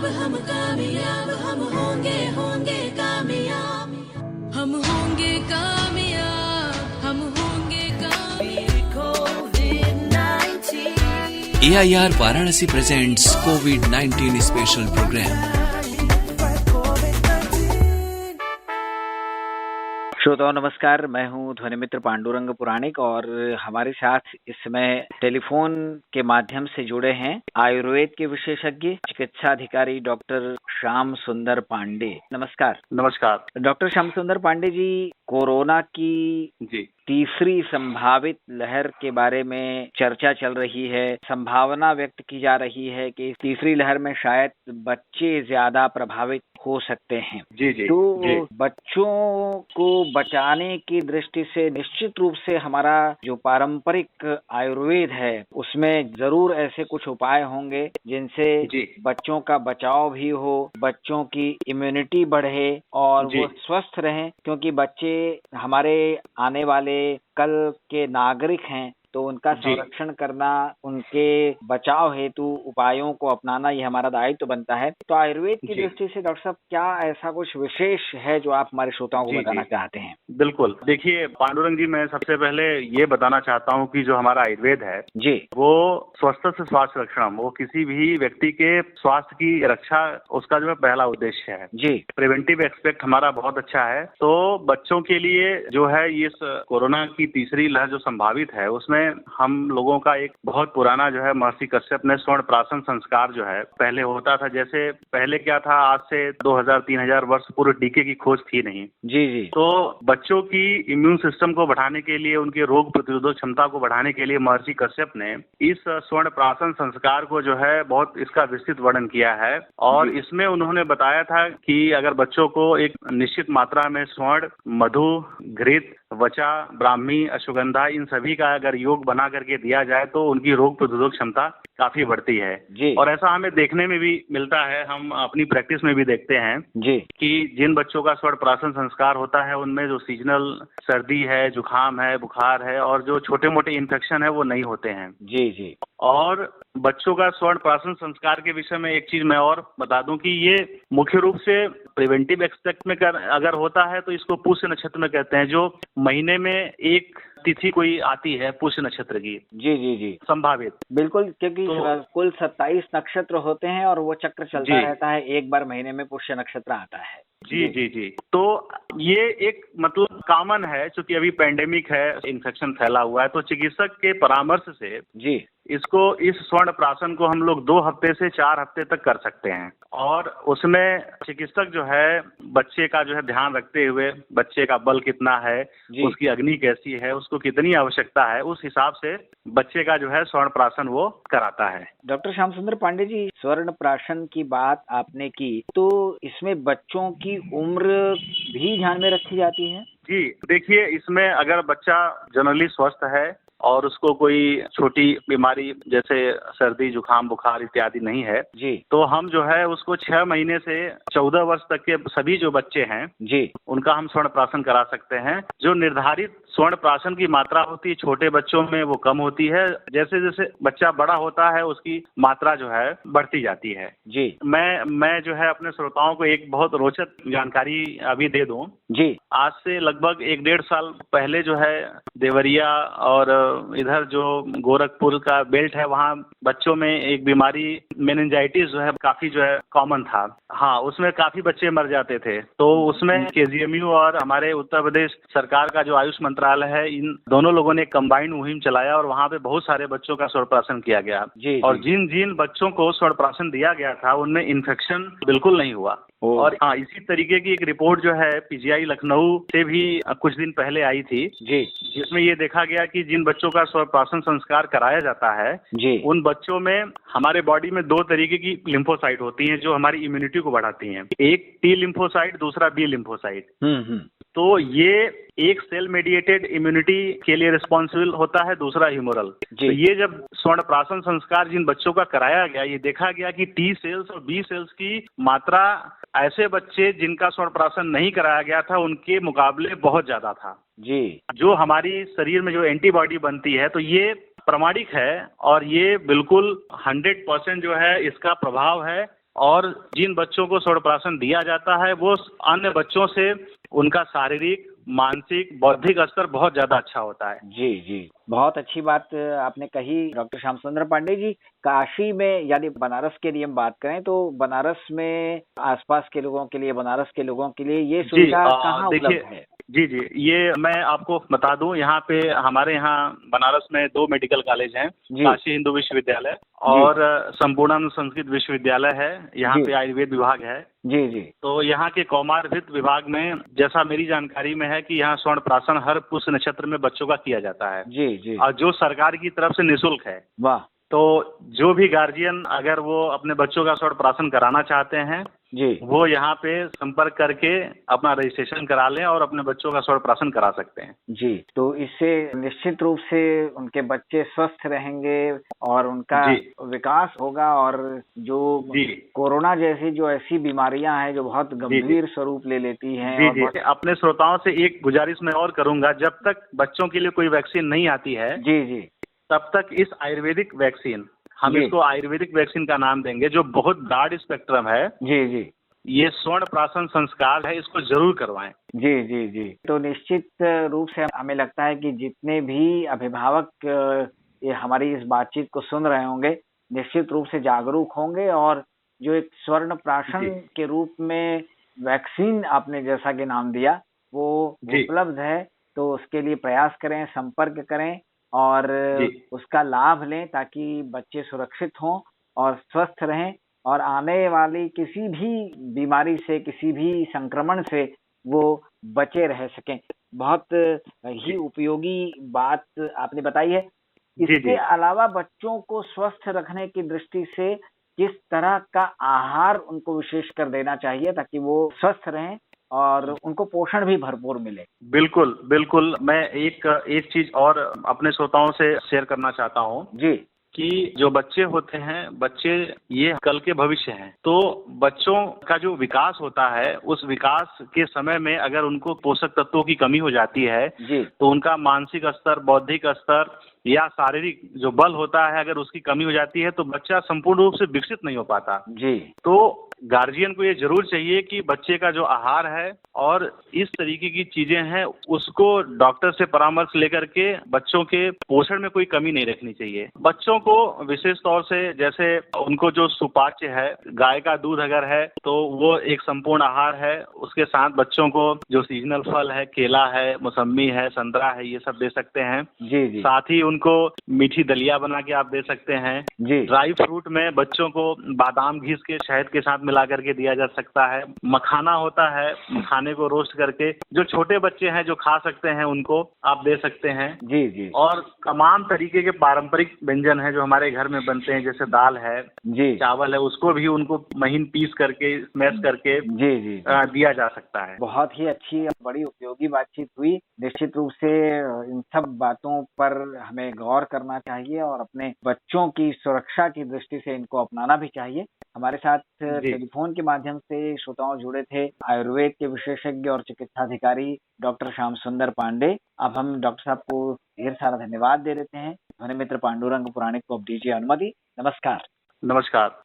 हम कामयाब, हम होंगे होंगे कामयाब, हम होंगे कामयाब, हम होंगे कामयाब। AIR वाराणसी प्रेजेंट्स कोविड-19 स्पेशल प्रोग्राम। श्रोताओं नमस्कार, मैं हूं ध्वनि मित्र पांडुरंग पुराणिक और हमारे साथ इस समय टेलीफोन के माध्यम से जुड़े हैं आयुर्वेद के विशेषज्ञ चिकित्सा अधिकारी डॉक्टर श्याम सुंदर पांडे। नमस्कार। नमस्कार डॉक्टर श्याम सुंदर पांडे जी, कोरोना की तीसरी संभावित लहर के बारे में चर्चा चल रही है। संभावना व्यक्त की जा रही है कि इस तीसरी लहर में शायद बच्चे ज्यादा प्रभावित हो सकते हैं। तो बच्चों को बचाने की दृष्टि से निश्चित रूप से हमारा जो पारंपरिक आयुर्वेद है उसमें जरूर ऐसे कुछ उपाय होंगे जिनसे बच्चों का बचाव भी हो, बच्चों की इम्यूनिटी बढ़े और वो स्वस्थ रहें, क्योंकि बच्चे हमारे आने वाले कल के नागरिक हैं, तो उनका संरक्षण करना, उनके बचाव हेतु उपायों को अपनाना ये हमारा दायित्व बनता है। तो आयुर्वेद की दृष्टि से डॉक्टर साहब क्या ऐसा कुछ विशेष है जो आप हमारे श्रोताओं को बताना चाहते हैं? बिल्कुल, देखिए पांडुरंग जी, मैं सबसे पहले ये बताना चाहता हूँ कि जो हमारा आयुर्वेद है वो स्वस्थ से स्वास्थ्य रक्षण, वो किसी भी व्यक्ति के स्वास्थ्य की रक्षा, उसका जो है पहला उद्देश्य है। प्रिवेंटिव एस्पेक्ट हमारा बहुत अच्छा है। तो बच्चों के लिए जो है इस कोरोना की तीसरी लहर जो संभावित है उसमें हम लोगों का एक बहुत पुराना जो है महर्षि कश्यप ने स्वर्ण प्राशन संस्कार जो है पहले होता था। जैसे पहले क्या था, आज से 2000-3000 वर्ष पूर्व टीके की खोज थी नहीं। तो बच्चों की इम्यून सिस्टम को बढ़ाने के लिए, उनके रोग प्रतिरोधक क्षमता को बढ़ाने के लिए महर्षि कश्यप ने इस स्वर्ण प्राशन संस्कार को जो है बहुत इसका विस्तृत वर्णन किया है। और इसमें उन्होंने बताया था कि अगर बच्चों को एक निश्चित मात्रा में स्वर्ण, मधु, घृत, वचा, ब्राह्मी, अश्वगंधा, इन सभी का अगर योग बना करके दिया जाए तो उनकी रोग प्रतिरोधक क्षमता काफी बढ़ती है। और ऐसा हमें देखने में भी मिलता है, हम अपनी प्रैक्टिस में भी देखते हैं कि जिन बच्चों का स्वर्ण प्राशन संस्कार होता है उनमें जो सीजनल सर्दी है, जुकाम है, बुखार है और जो छोटे मोटे इन्फेक्शन है वो नहीं होते हैं। और बच्चों का स्वर्ण प्राशन संस्कार के विषय में एक चीज मैं और बता दूं कि ये मुख्य रूप से प्रिवेंटिव एस्पेक्ट में अगर होता है तो इसको पुष्य नक्षत्र में कहते हैं, जो महीने में एक तिथि कोई आती है पुष्य नक्षत्र की। जी संभावित, बिल्कुल, क्योंकि कुल 27 नक्षत्र होते हैं और वो चक्र चलता रहता है, एक बार महीने में पुष्य नक्षत्र आता है। जी। तो ये एक मतलब कॉमन है, क्योंकि अभी पेंडेमिक है, इन्फेक्शन फैला हुआ है, तो चिकित्सक के परामर्श से इस स्वर्ण प्राशन को हम लोग 2 हफ्ते से 4 हफ्ते तक कर सकते हैं। और उसमें चिकित्सक जो है बच्चे का जो है ध्यान रखते हुए, बच्चे का बल कितना है, उसकी अग्नि कैसी है, उसको कितनी आवश्यकता है, उस हिसाब से बच्चे का जो है स्वर्ण प्राशन वो कराता है। डॉक्टर श्याम सुंदर पांडे जी, स्वर्ण प्राशन की बात आपने की, तो इसमें बच्चों की उम्र भी ध्यान में रखी जाती है? जी देखिए, इसमें अगर बच्चा जनरली स्वस्थ है और उसको कोई छोटी बीमारी जैसे सर्दी, जुकाम, बुखार इत्यादि नहीं है तो हम जो है उसको 6 महीने से 14 वर्ष तक के सभी जो बच्चे हैं उनका हम स्वर्ण प्राशन करा सकते हैं। जो निर्धारित स्वर्ण प्राशन की मात्रा होती है छोटे बच्चों में वो कम होती है, जैसे जैसे बच्चा बड़ा होता है उसकी मात्रा जो है बढ़ती जाती है। मैं जो है अपने श्रोताओं को एक बहुत रोचक जानकारी अभी दे दूं। आज से लगभग 1-1.5 साल पहले जो है देवरिया और इधर जो गोरखपुर का बेल्ट है वहाँ बच्चों में एक बीमारी मेनिंजाइटिस जो है काफी जो है कॉमन था। हाँ, उसमें काफी बच्चे मर जाते थे। तो उसमें KGMU और हमारे उत्तर प्रदेश सरकार का जो आयुष मंत्रालय है, इन दोनों लोगों ने कंबाइंड मुहिम चलाया और वहाँ पे बहुत सारे बच्चों का स्वर्ण प्राशन किया गया। और जिन जिन बच्चों को स्वर्ण प्राशन दिया गया था उनमें इन्फेक्शन बिल्कुल नहीं हुआ। और हाँ, इसी तरीके की एक रिपोर्ट जो है PGI लखनऊ से भी कुछ दिन पहले आई थी, जिसमें ये देखा गया कि जिन बच्चों का स्वर्ण प्राशन संस्कार कराया जाता है उन बच्चों में हमारे बॉडी में 2 तरीके की लिम्फोसाइट होती हैं जो हमारी इम्यूनिटी को बढ़ाती हैं। एक T लिम्फोसाइट, दूसरा B लिम्फोसाइट। तो ये एक सेल मेडिएटेड इम्यूनिटी के लिए रिस्पॉन्सिबल होता है, दूसरा ह्यूमरल। तो ये जब स्वर्ण प्राशन संस्कार जिन बच्चों का कराया गया, ये देखा गया कि T सेल्स और B सेल्स की मात्रा ऐसे बच्चे जिनका स्वर्ण प्राशन नहीं कराया गया था उनके मुकाबले बहुत ज्यादा था। जो हमारी शरीर में जो एंटीबॉडी बनती है, तो ये प्रमाणिक है और ये बिल्कुल 100% जो है इसका प्रभाव है और जिन बच्चों को स्वर्ण दिया जाता है वो अन्य बच्चों से उनका शारीरिक, मानसिक, बौद्धिक स्तर बहुत ज्यादा अच्छा होता है। जी जी, बहुत अच्छी बात आपने कही डॉक्टर श्याम सुंदर पांडे जी। काशी में यानी बनारस के लिए हम बात करें तो बनारस में आसपास के लोगों के लिए, बनारस के लोगों के लिए ये सुविधा कहाँ उपलब्ध है? जी, ये मैं आपको बता दूं, यहाँ पे हमारे यहाँ बनारस में 2 मेडिकल कॉलेज हैं, काशी हिंदू विश्वविद्यालय और संपूर्णानंद संस्कृत विश्वविद्यालय है। यहाँ पे आयुर्वेद विभाग है। जी जी। तो यहाँ के कौमारभृत विभाग में जैसा मेरी जानकारी में है कि यहाँ स्वर्ण प्राशन हर पुष्य नक्षत्र में बच्चों का किया जाता है। जी जी। और जो सरकार की तरफ से निःशुल्क है। वाह। तो जो भी गार्जियन अगर वो अपने बच्चों का स्वर्ण प्राशन कराना चाहते हैं जी, वो यहाँ पे संपर्क करके अपना रजिस्ट्रेशन करा लें और अपने बच्चों का स्वर्ण प्राशन करा सकते हैं। जी, तो इससे निश्चित रूप से उनके बच्चे स्वस्थ रहेंगे और उनका विकास होगा और जो कोरोना जैसी जो ऐसी बीमारियां हैं जो बहुत गंभीर स्वरूप ले लेती हैं। अपने श्रोताओं से एक गुजारिश मैं और करूंगा, जब तक बच्चों के लिए कोई वैक्सीन नहीं आती है जी तब तक इस आयुर्वेदिक वैक्सीन, हम इसको आयुर्वेदिक वैक्सीन का नाम देंगे, जो बहुत ब्रॉड स्पेक्ट्रम है। जी, ये स्वर्ण प्राशन संस्कार है, इसको जरूर करवाएं। जी। तो निश्चित रूप से हमें लगता है कि जितने भी अभिभावक ये हमारी इस बातचीत को सुन रहे होंगे निश्चित रूप से जागरूक होंगे और जो एक स्वर्ण प्राशन के रूप में वैक्सीन आपने जैसा कि नाम दिया वो उपलब्ध है, तो उसके लिए प्रयास करें, संपर्क करें और उसका लाभ लें ताकि बच्चे सुरक्षित हों और स्वस्थ रहें और आने वाली किसी भी बीमारी से, किसी भी संक्रमण से वो बचे रह सकें। बहुत ही उपयोगी बात आपने बताई है। इसके अलावा बच्चों को स्वस्थ रखने की दृष्टि से किस तरह का आहार उनको विशेष कर देना चाहिए ताकि वो स्वस्थ रहें और उनको पोषण भी भरपूर मिले? बिल्कुल। मैं एक चीज और अपने श्रोताओं से शेयर करना चाहता हूँ जी, कि जो बच्चे होते हैं, बच्चे ये कल के भविष्य हैं। तो बच्चों का जो विकास होता है, उस विकास के समय में अगर उनको पोषक तत्वों की कमी हो जाती है तो उनका मानसिक स्तर, बौद्धिक स्तर या शारीरिक जो बल होता है, अगर उसकी कमी हो जाती है तो बच्चा संपूर्ण रूप से विकसित नहीं हो पाता। तो गार्जियन को ये जरूर चाहिए कि बच्चे का जो आहार है और इस तरीके की चीजें हैं उसको डॉक्टर से परामर्श लेकर के बच्चों के पोषण में कोई कमी नहीं रखनी चाहिए। बच्चों को विशेष तौर से जैसे उनको जो सुपाच्य है, गाय का दूध अगर है तो वो एक संपूर्ण आहार है। उसके साथ बच्चों को जो सीजनल फल है, केला है, मौसम्मी है, संतरा है, ये सब दे सकते हैं। साथ ही उनको मीठी दलिया बना के आप दे सकते हैं। ड्राई फ्रूट में बच्चों को बादाम घिस के शहद के साथ मिला करके दिया जा सकता है। मखाना होता है, मखाने को रोस्ट करके जो छोटे बच्चे हैं जो खा सकते हैं उनको आप दे सकते हैं। और तमाम तरीके के पारंपरिक व्यंजन हैं जो हमारे घर में बनते हैं, जैसे दाल है, चावल है, उसको भी उनको महीन पीस करके, स्मैश करके दिया जा सकता है। बहुत ही अच्छी, बड़ी उपयोगी बातचीत हुई। निश्चित रूप से इन सब बातों पर हमें गौर करना चाहिए और अपने बच्चों की सुरक्षा की दृष्टि से इनको अपनाना भी चाहिए। हमारे साथ टेलीफोन के माध्यम से श्रोताओं जुड़े थे आयुर्वेद के विशेषज्ञ और चिकित्साधिकारी डॉक्टर श्याम सुंदर पांडे। अब हम डॉक्टर साहब को ढेर सारा धन्यवाद दे देते हैं। ध्वनि मित्र पांडुरंग पुराणिक को अब दीजिए अनुमति। नमस्कार।